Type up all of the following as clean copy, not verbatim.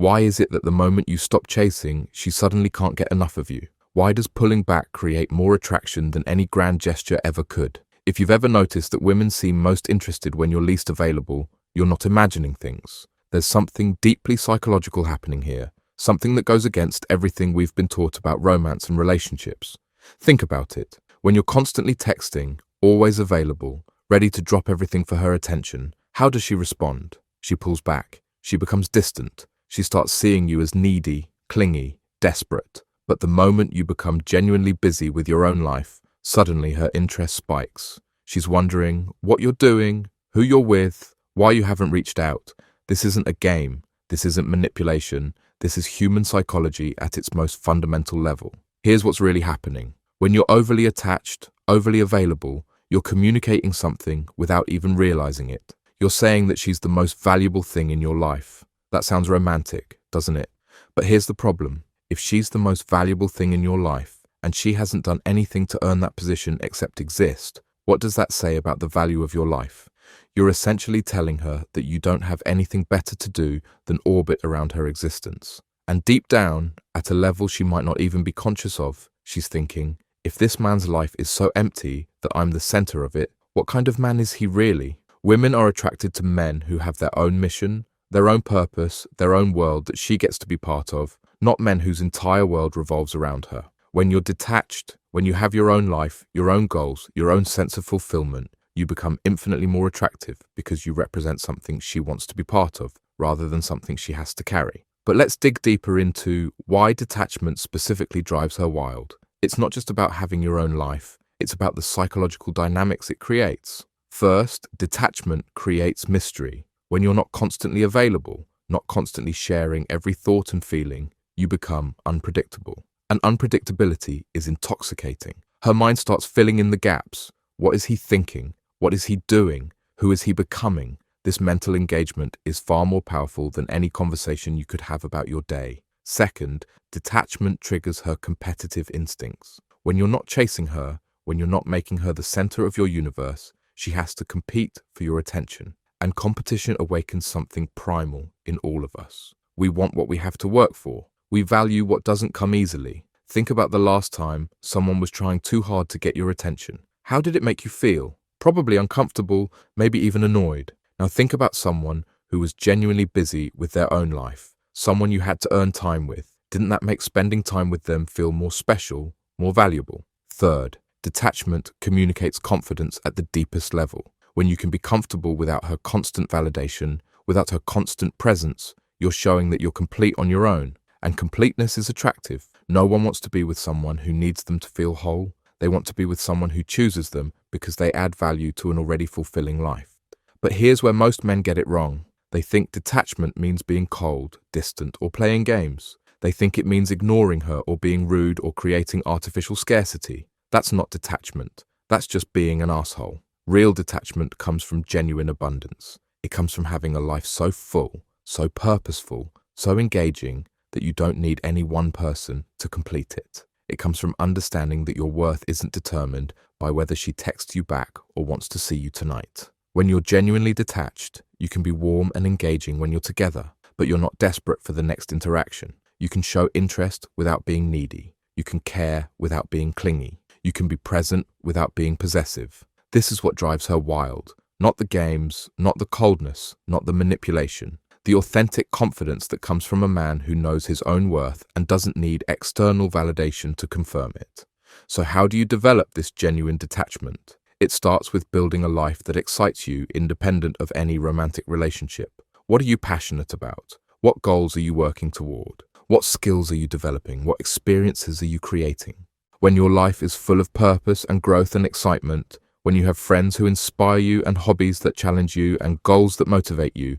Why is it that the moment you stop chasing, she suddenly can't get enough of you? Why does pulling back create more attraction than any grand gesture ever could? If you've ever noticed that women seem most interested when you're least available, you're not imagining things. There's something deeply psychological happening here, something that goes against everything we've been taught about romance and relationships. Think about it. When you're constantly texting, always available, ready to drop everything for her attention, how does she respond? She pulls back. She becomes distant. She starts seeing you as needy, clingy, desperate. But the moment you become genuinely busy with your own life, suddenly her interest spikes. She's wondering what you're doing, who you're with, why you haven't reached out. This isn't a game. This isn't manipulation. This is human psychology at its most fundamental level. Here's what's really happening. When you're overly attached, overly available, you're communicating something without even realizing it. You're saying that she's the most valuable thing in your life. That sounds romantic, doesn't it? But here's the problem. If she's the most valuable thing in your life, and she hasn't done anything to earn that position except exist, what does that say about the value of your life? You're essentially telling her that you don't have anything better to do than orbit around her existence. And deep down, at a level she might not even be conscious of, she's thinking, if this man's life is so empty that I'm the center of it, what kind of man is he really? Women are attracted to men who have their own mission, their own purpose, their own world that she gets to be part of, not men whose entire world revolves around her. When you're detached, when you have your own life, your own goals, your own sense of fulfillment, you become infinitely more attractive because you represent something she wants to be part of, rather than something she has to carry. But let's dig deeper into why detachment specifically drives her wild. It's not just about having your own life, it's about the psychological dynamics it creates. First, detachment creates mystery. When you're not constantly available, not constantly sharing every thought and feeling, you become unpredictable. And unpredictability is intoxicating. Her mind starts filling in the gaps. What is he thinking? What is he doing? Who is he becoming? This mental engagement is far more powerful than any conversation you could have about your day. Second, detachment triggers her competitive instincts. When you're not chasing her, when you're not making her the center of your universe, she has to compete for your attention. And competition awakens something primal in all of us. We want what we have to work for. We value what doesn't come easily. Think about the last time someone was trying too hard to get your attention. How did it make you feel? Probably uncomfortable, maybe even annoyed. Now think about someone who was genuinely busy with their own life, someone you had to earn time with. Didn't that make spending time with them feel more special, more valuable? Third, detachment communicates confidence at the deepest level. When you can be comfortable without her constant validation, without her constant presence, you're showing that you're complete on your own. And completeness is attractive. No one wants to be with someone who needs them to feel whole. They want to be with someone who chooses them because they add value to an already fulfilling life. But here's where most men get it wrong. They think detachment means being cold, distant, or playing games. They think it means ignoring her or being rude or creating artificial scarcity. That's not detachment. That's just being an asshole. Real detachment comes from genuine abundance. It comes from having a life so full, so purposeful, so engaging that you don't need any one person to complete it. It comes from understanding that your worth isn't determined by whether she texts you back or wants to see you tonight. When you're genuinely detached, you can be warm and engaging when you're together, but you're not desperate for the next interaction. You can show interest without being needy. You can care without being clingy. You can be present without being possessive. This is what drives her wild. Not the games, not the coldness, not the manipulation. The authentic confidence that comes from a man who knows his own worth and doesn't need external validation to confirm it. So how do you develop this genuine detachment? It starts with building a life that excites you independent of any romantic relationship. What are you passionate about? What goals are you working toward? What skills are you developing? What experiences are you creating? When your life is full of purpose and growth and excitement, when you have friends who inspire you and hobbies that challenge you and goals that motivate you,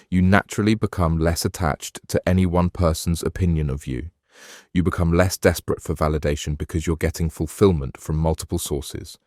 you naturally become less attached to any one person's opinion of you. You become less desperate for validation because you're getting fulfillment from multiple sources.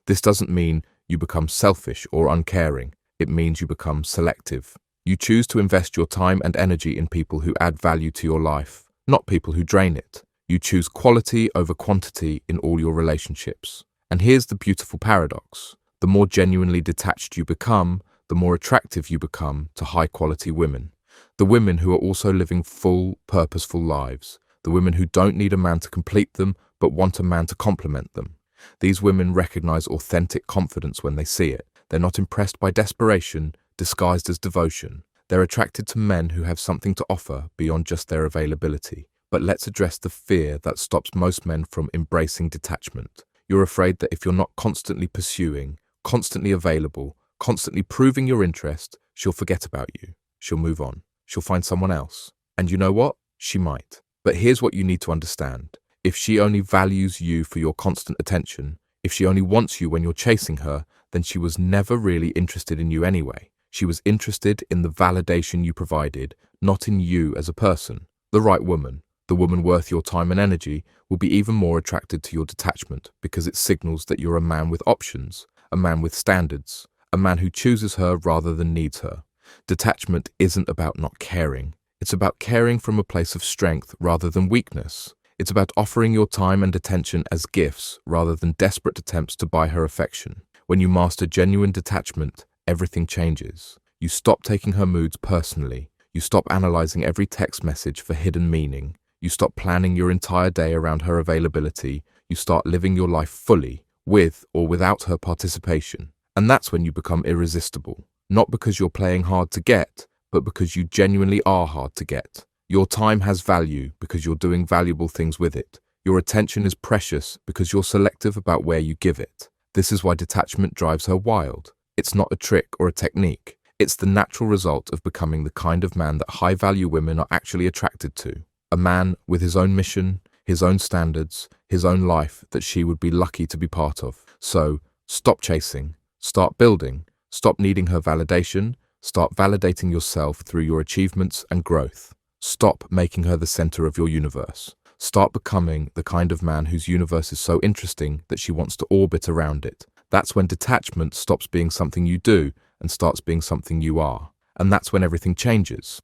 This doesn't mean you become selfish or uncaring. It means you become selective. You choose to invest your time and energy in people who add value to your life, not people who drain it. You choose quality over quantity in all your relationships. And here's the beautiful paradox. The more genuinely detached you become, the more attractive you become to high-quality women. The women who are also living full, purposeful lives. The women who don't need a man to complete them, but want a man to complement them. These women recognize authentic confidence when they see it. They're not impressed by desperation, disguised as devotion. They're attracted to men who have something to offer beyond just their availability. But let's address the fear that stops most men from embracing detachment. You're afraid that if you're not constantly pursuing, constantly available, constantly proving your interest, she'll forget about you. She'll move on. She'll find someone else. And you know what? She might. But here's what you need to understand. If she only values you for your constant attention, if she only wants you when you're chasing her, then she was never really interested in you anyway. She was interested in the validation you provided, not in you as a person. The right woman, the woman worth your time and energy, will be even more attracted to your detachment because it signals that you're a man with options, a man with standards, a man who chooses her rather than needs her. Detachment isn't about not caring. It's about caring from a place of strength rather than weakness. It's about offering your time and attention as gifts rather than desperate attempts to buy her affection. When you master genuine detachment, everything changes. You stop taking her moods personally. You stop analyzing every text message for hidden meaning. You stop planning your entire day around her availability. You start living your life fully, with or without her participation. And that's when you become irresistible. Not because you're playing hard to get, but because you genuinely are hard to get. Your time has value because you're doing valuable things with it. Your attention is precious because you're selective about where you give it. This is why detachment drives her wild. It's not a trick or a technique. It's the natural result of becoming the kind of man that high-value women are actually attracted to. A man with his own mission, his own standards, his own life that she would be lucky to be part of. So, stop chasing, start building, stop needing her validation, start validating yourself through your achievements and growth. Stop making her the center of your universe. Start becoming the kind of man whose universe is so interesting that she wants to orbit around it. That's when detachment stops being something you do and starts being something you are. And that's when everything changes.